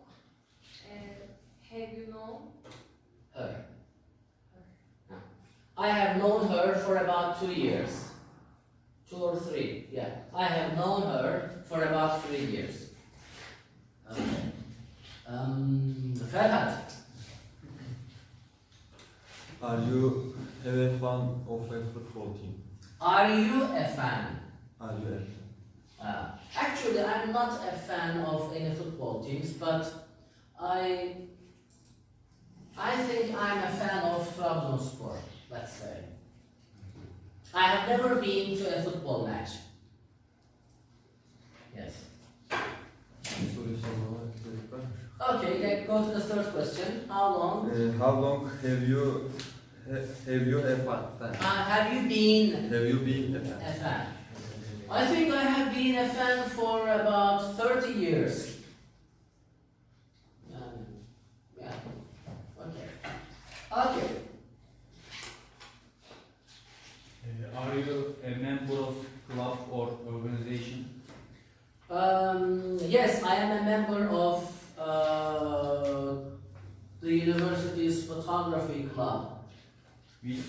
have you known? Her. I have known her for about 2 years. 2 or 3, yeah. I have known her for about 3 years. Okay. Ferhat. Are you a fan of a football team? Are you a fan? Are you a not a fan of any football teams, but I think I'm a fan of Trabzonspor, let's say. I have never been to a football match. Yes. Soruyu sormama gerek var mı? Okay, let's go to the third question. How long How long have you a fan? have you been Have you been a fan? a fan? I think I have been a fan for about 30 years. Yeah. Okay. Okay. Are you a member of club or organization? Yes, I am a member of the university's photography club. We,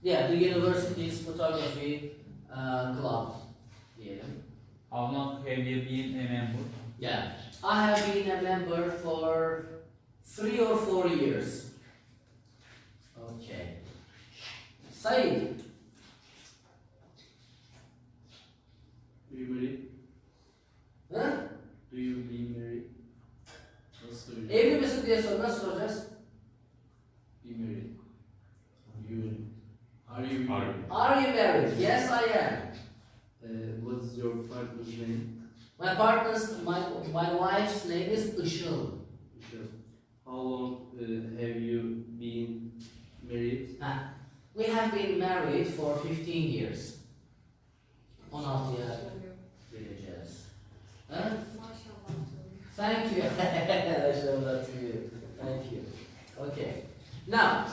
Yeah, the university's photography club. Yeah. how long have you been a member? Yeah. I have been a member for 3 or 4 years. Okay. Said. Do you married? Huh? Do you be married? Nasıl söyleyeyim? Evli misin diye sor. Nasıl soracağız? Be married. You. Are you married? Are you married? Yes, I am. What's your partner's name? My partner's, my wife's name is Işıl. Michelle. How long have you been married? We have been married for 15 years. 16 yıl geleceğiz. Huh? Maşallah. Thank you. I show that to you. Thank you. Okay. Now,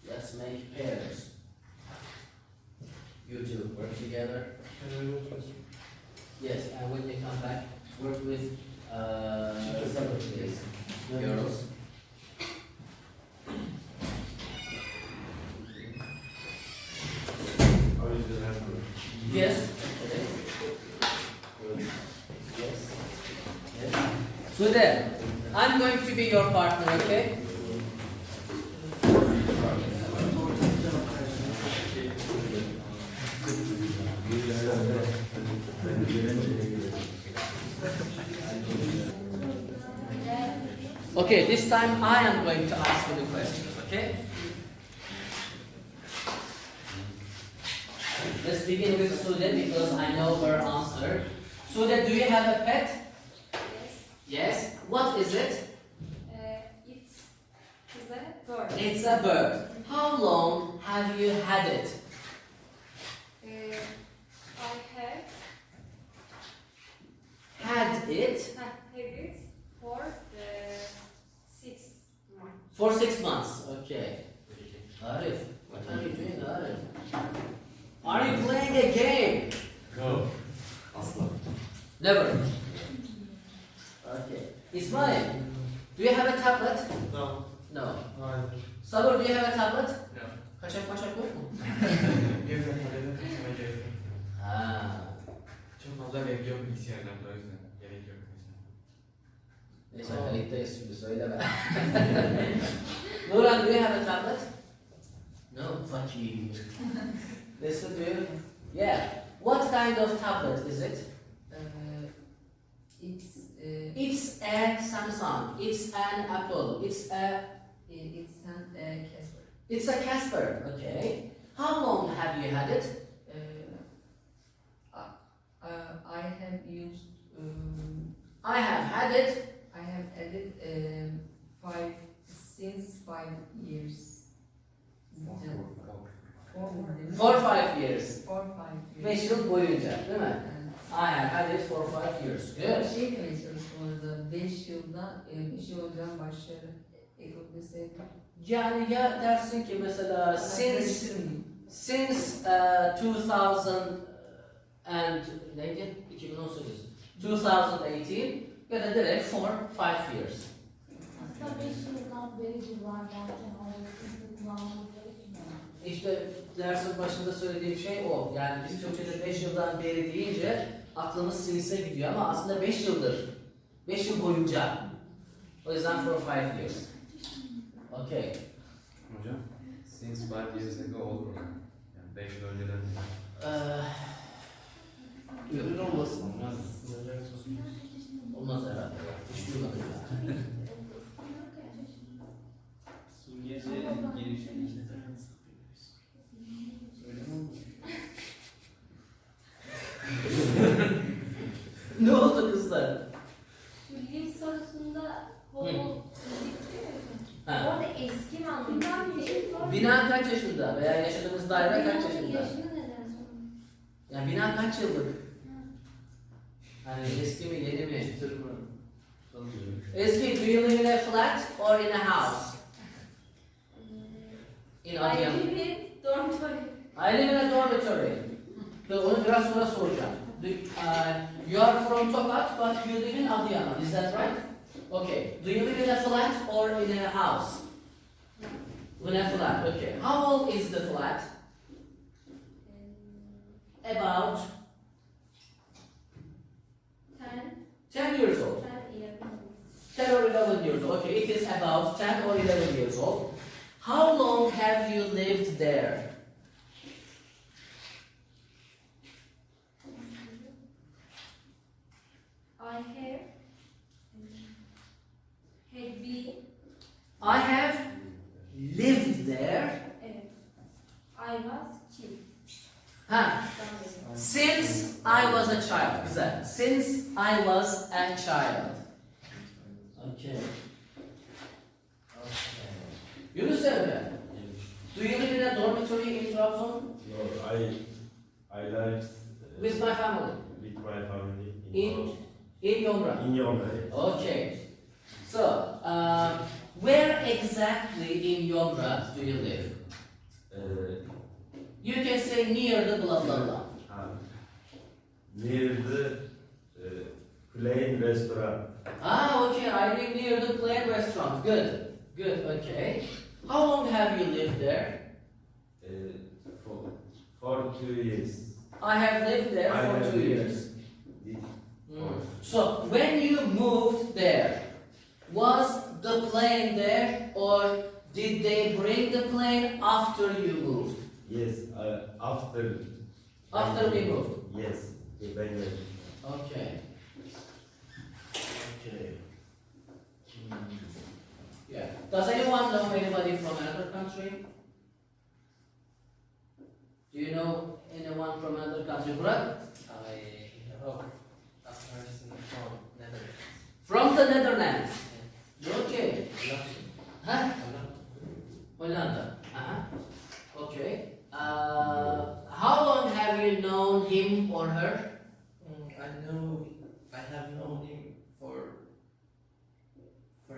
let's make pairs. You two work together. Yes, and when they come back, work with separately. Girls. How is the number? Yes. Okay. Yes. Yes. So then, I'm going to be your partner, okay? Okay, this time I am going to ask you the questions, okay? Let's begin with Sude because I know her answer. Sude, do you have a pet? Yes. Yes. What is it? It's a bird. It's a bird. How long have you had it? I have Had it had it for 6 months. for 6 months. Okay. Arif, what are you doing, Arif? Are you playing a game? No. Asla. Never. Okay. Ismail, do you have a tablet? No. No. Hayır. Sabur, do you have a tablet? No. Kaçak maçak yok mu? Evden parayla taşımaya gerek yok. Ha. Çok fazla web yok bilgisayarlarda o yüzden gerek yok. Neyse kayıttayız şimdi söyleme. Nuran, do you have a tablet? No, fuck you. Listen to you. Yeah. What kind of tablet is it? It's a Samsung. It's an Apple. It's a Casper. It's a Casper. Okay. How long have you had it? I have used. I have had it. I have added 5 years. For 5 years. 4-5 years. 5 yıl boyunca, değil mi? And I have had it for 5 years. Good. şey demeye çalıştım orada 5 yılda 5 yıl önce başladı. Ekonomisi. Yani ya dersin ki mesela since 2000 and neydi? 2018. 2018 ya da direkt for 5 years. Aslında 5 yıldan beri var derken orası kullanmamız gerekmiyor. İşte dersin başında söylediğim şey o. Yani biz Türkçe'de 5 yıldan beri deyince aklımız sinise gidiyor ama aslında 5 yıldır. 5 yıl boyunca. O yüzden for 5 years. Okay. Hocam, since 5 years ago olur mu? Yani 5 yıl önceden. Görür olmasın. Hiç duymadım ya. İngilizce gelişim. Ne oldu kızlar? Şu live sorusunda Hı. orada Ha. eski mi anlamı? Bina kaç yaşında veya yaşadığınız daire kaç yaşında? Yaşını neden sorun? Ya bina kaç yıllık? Hani eski mi yeni mi? Eski, do you live in a flat or in a house? In Adıyaman. Dormitory. I live in a dormitory. Onu biraz sonra soracağım. You are from Tokat but you live in Adıyaman, is that right? Okay. Do you live in a flat or in a house? In a flat, okay. How old is the flat? About 10 years old. 10 or 11 years old. Okay, it is about 10 or 11 years old. How long have you lived there? I have lived there. I was kid. Ha, since I was a child. Güzel. Since I was a child. Okay. Yunus Emre, do you live in a dormitory in Trabzon? No, I like With my family. with my family In Yomra. in Yomra. Okay. So, where exactly in Yomra do you live? You can say near the blah blah blah. Near the plain restaurant. Ah, okay. I live near the Plain Restaurant. Good. Good. Okay. How long have you lived there? For 2 years. I have lived there I for have 2 lived years. It- So, when you moved there, was the plane there or did they bring the plane after you moved? Yes, after. After we moved. Yes, the Bangladesh. Okay. Okay. Yeah. Does anyone know anybody from another country? Do you know anyone from another country? Burak? I know a person from Netherlands. From the Netherlands. Okay. Huh? Hollanda. Okay. How long have you known him or her? I have known him for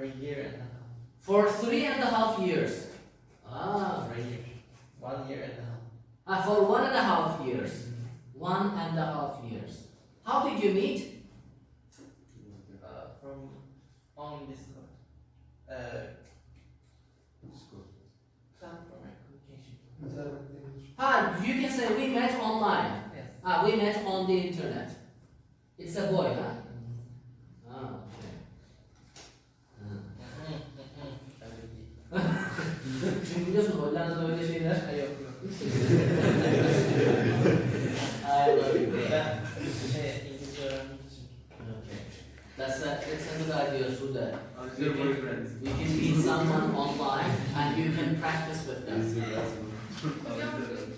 a year and a half. For 3.5 years. Ah. For a year. 1 year and a half. For 1.5 years. 1.5 years. How did you meet? From on Discord. From application. You can say we met online. Yes. We met on the internet. It's a boy, huh? Okay. Çünkü biliyorsun Hollanda'da öyle şeyler yok. İngilizce öğrenmek için. Okay. That's a good idea, Suda. Your boyfriend. You can meet someone online and you can practice with them. Hocam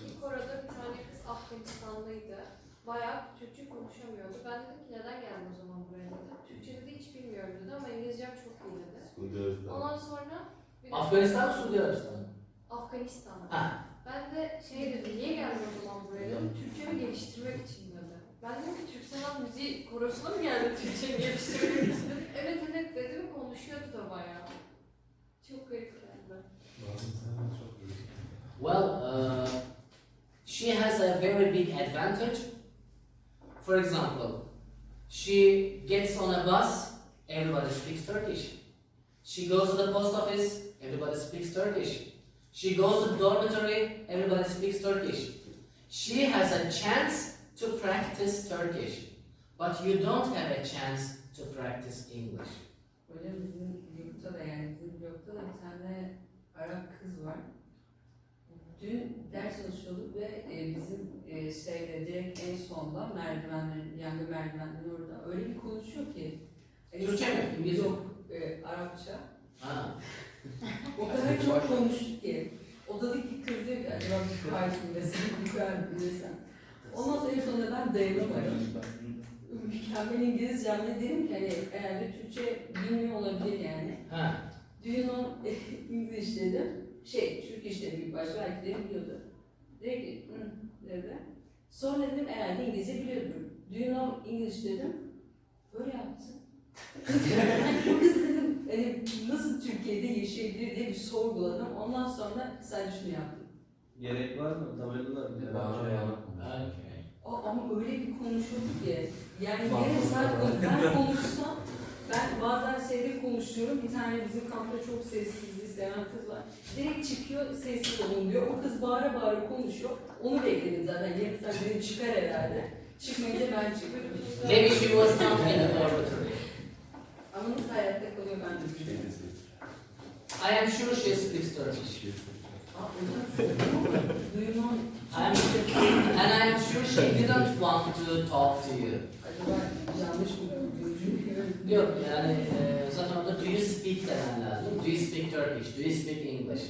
ilk orada bir tane kız Afganistanlıydı. Bayağı Türkçe konuşamıyordu. Ben dedim ki neden geldin o zaman buraya dedim. Türkçe'de de hiç bilmiyorum dedi ama İngilizcem çok iyi dedi. Ondan sonra bir de Afganistan mı Suudi Arabistan mı? Afganistan. Ha. Ben de şey dedim, niye geldin o zaman buraya dedim. Türkçemi geliştirmek için dedi. Ben dedim ki Türk Sanat Müziği Korosu'na mı geldin Türkçemi geliştirmek için dedim. Evet evet dedim, konuşuyordu da bayağı. Çok garip geldi. Well, she has a very big advantage. For example, she gets on a bus, everybody speaks Turkish. She goes to the post office, everybody speaks Turkish. She goes to the dormitory, everybody speaks Turkish. She has a chance to practice Turkish, but you don't have a chance to practice English. Hocam bizim yurtta da yani bizim blokta da bir tane Arap kız var. Dün ders çalışıyorduk ve bizim şeyde direkt en sonda merdivenlerin, yangın merdivenlerin orada öyle bir konuşuyor ki Türkçe mi? İngilizce mi? Yok, Arapça. Ha. O kadar çok konuştuk ki. Odadaki kız diyor ki acaba bir karşım desem, bir karşım desem. Ondan sonra en sonunda ben dayanamadım. Mükemmel İngilizcemle dedim ki hani eğer de Türkçe bilmiyor olabilir yani. Ha. Do you know English dedim. Turkish dedim ilk başta, belki de biliyordu. Dedi ki, dedi. Sonra dedim herhalde İngilizce biliyordur. Do you know English dedim. Böyle yaptı. Kız dedim, hani nasıl Türkiye'de yaşayabilir diye bir sorguladım. Ondan sonra sen şunu yaptın. Gerek var mı? Tabelalar bir Okay. Ama öyle bir konuşuyorduk ki. Yani yarım saat ben konuşsam, ben bazen şeyde konuşuyorum. Bir tane bizim kampta çok sessizliği seven kız var. Direkt çıkıyor, sessiz olun diyor. O kız bağıra bağıra konuşuyor. Onu bekledim zaten. Yarım saat dedim çıkar herhalde. Çıkmayınca ben çıkıyorum. Maybe she was not in the dormitory. Ama nasıl hayatta kalıyor ben de bilmiyorum. I am sure she speaks Turkish. Duymam. And I am sure she didn't want to talk to you. Acaba yanlış mı düşünüyorum? Yok yani zaten orada do you speak demen lazım. Do you speak Turkish? Do you speak English?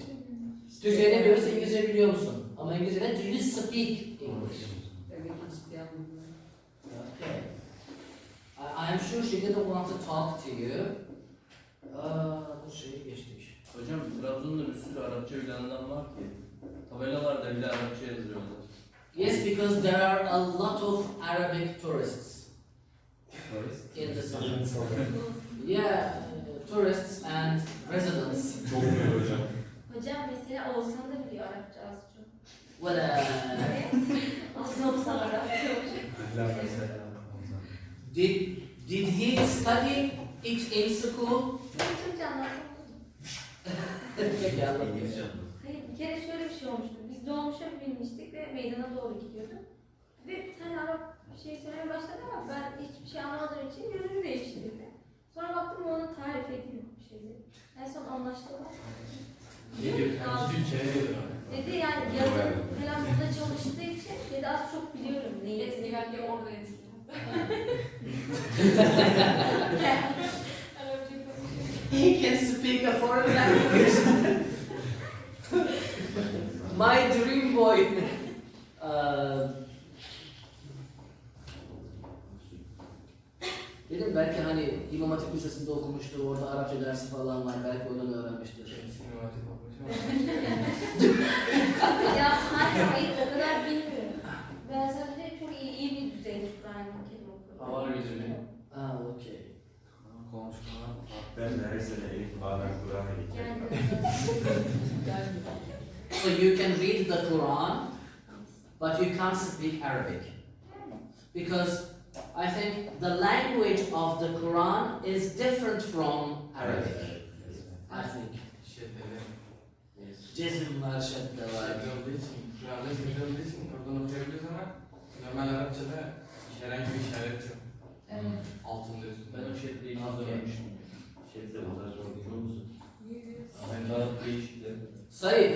Türkçe'de diyoruz İngilizce biliyor musun? Ama İngilizce'de do you speak English? Evet, ciddi anlamda. Okay. I am sure she didn't want to talk to you. Bu şeyi geçtik. Hocam Trabzon'da bir sürü Arapça bilen adam var ki tabelalarda bile Arapça yazıyorlar. Yes, because there are a lot of Arabic tourists in the summer. Yeah, tourists and residents. Çok iyi hocam. Hocam mesela Oğuzhan da biliyor Arapça az çok. Well, Aslında Oğuzhan Arapça. did he study it in school? Türkçe anlatsam. Peki anladım. Hayır, bir kere şöyle bir şey olmuştu. Biz dolmuşa binmiştik ve meydana doğru gidiyorduk. Ve bir tane Arap bir şey söylemeye başladı ama ben hiçbir şey anlamadığım için yönünü değiştirdi. Sonra baktım o ona tarif ediyor bir şeyleri. En son anlaştılar. Ne diyor? Kendisi Türkçe'ye diyor. Dedi yani yazın falan burada çalıştığı için dedi az çok biliyorum neyi. Kesinlikle orada etkili. He can speak a foreign language. My dream boy. Dedim belki hani İmam Hatip Lisesi'nde okumuştu, orada Arapça dersi falan var, belki oradan öğrenmiştir. Ya hayır o kadar bilmiyorum. Ben sadece çok iyi bir düzeyde Kur'an-ı Kerim okuyorum. Havar yüzüne. Okay. Konuşmalar. Ben de her sene Elif Bağ'dan Kur'an'a gideceğim. So you can read the Quran, but you can't speak Arabic. Because I think the language of the Quran is different from Arabic. I think. Cezim var, şedde var. Kur'an'da şedde olduğu için oradan okuyabiliriz ama normal Arapçada herhangi bir işaret yok. Evet. Altında üstünde. Ben o şekilde ilk öğrenmiştim. Şefte bu tarz biliyor musun? Ben de Arap değişikleri. Said,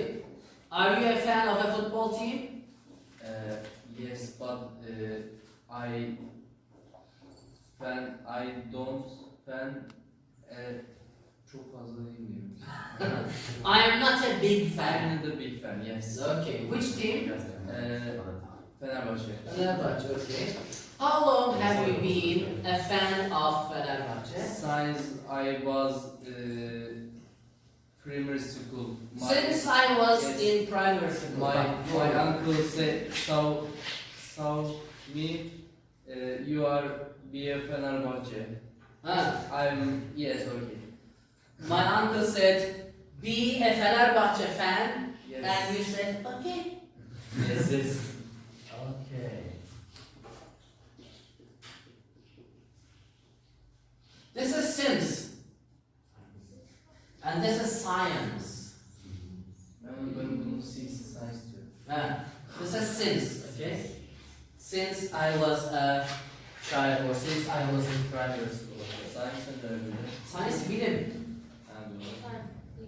are you a fan of a football team? Yes, but I don't fan çok fazla bilmiyorum. I am not a big fan. I'm the big fan, yes. Okay, which team? Fenerbahçe. Fenerbahçe, okay. How long have you been a fan of Fenerbahçe? Since I was primary school. Since I was yes, in primary school. my uncle saw me. You are be a Fenerbahçe. Yes, okay. My uncle said, be a Fenerbahçe fan, Yes. and you said, okay. Yes. Okay. This is since, and this is science. Ben bunu science diyorum. This is since, okay? Since I was a child, or since I was in primary school. Science and öyle. Science bilim. Yani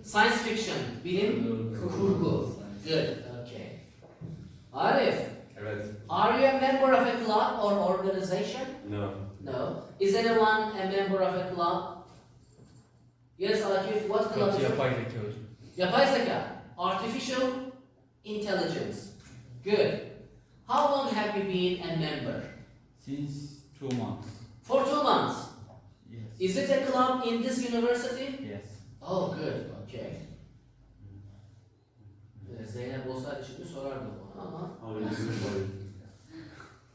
Science fiction, bilim, kurgu. Good, okay. Arif, Evet. Are you a member of a club or organization? No. No. Is anyone a member of a club? Yes, Alakif, what club is it? Yapay zeka hocam. Yapay zeka. Artificial intelligence. Good. How long have you been a member? Since 2 months. For 2 months. Yes. Is it a club in this university? Yes. Oh, good. Okay. Zeynep olsaydı şimdi sorardım ona ama.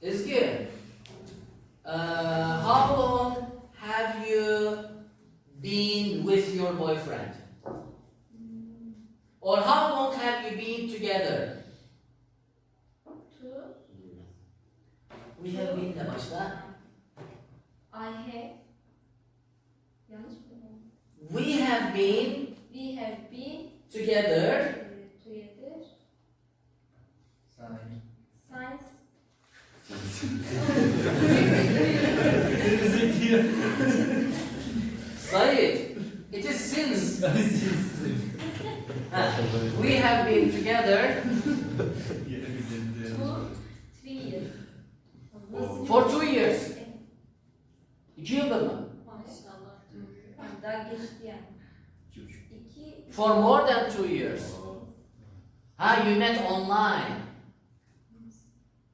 Ezgi, how long have you been with your boyfriend? Or how long have you been together? To We have been de başla. I have. Yanlış mı? We have been We have been together. together. Science. Science. Said, it is since. We have been together 3 years. Nasıl? for 2 years. 2 yıldır mı? Maşallah. Yani daha geçti yani. 2 For more than 2 years. Ha, you met online.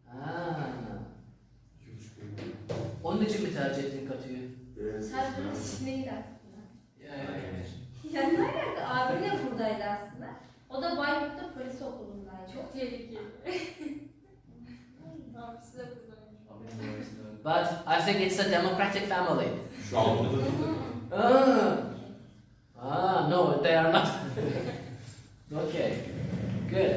Ha. Onun için mi tercih ettin Katü'yü? Sen bunun içindeydi aslında. Evet. Yani ne alaka? Abim de buradaydı aslında. O da Bayburt'ta polis okulundaydı. Çok tehlikeli. Abisi de buradaymış. But I think it's a democratic family. Şu anda da No, they are not. Okay, good.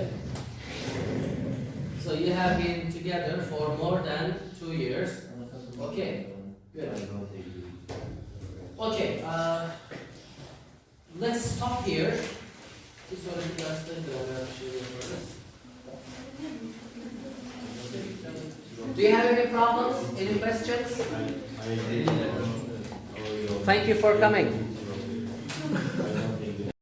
So you have been together for more than 2 years. Okay, good. Okay, let's stop here. Bir sonraki derste beraber bir şey yaparız. Do you have any problems? Any questions? Thank you for coming.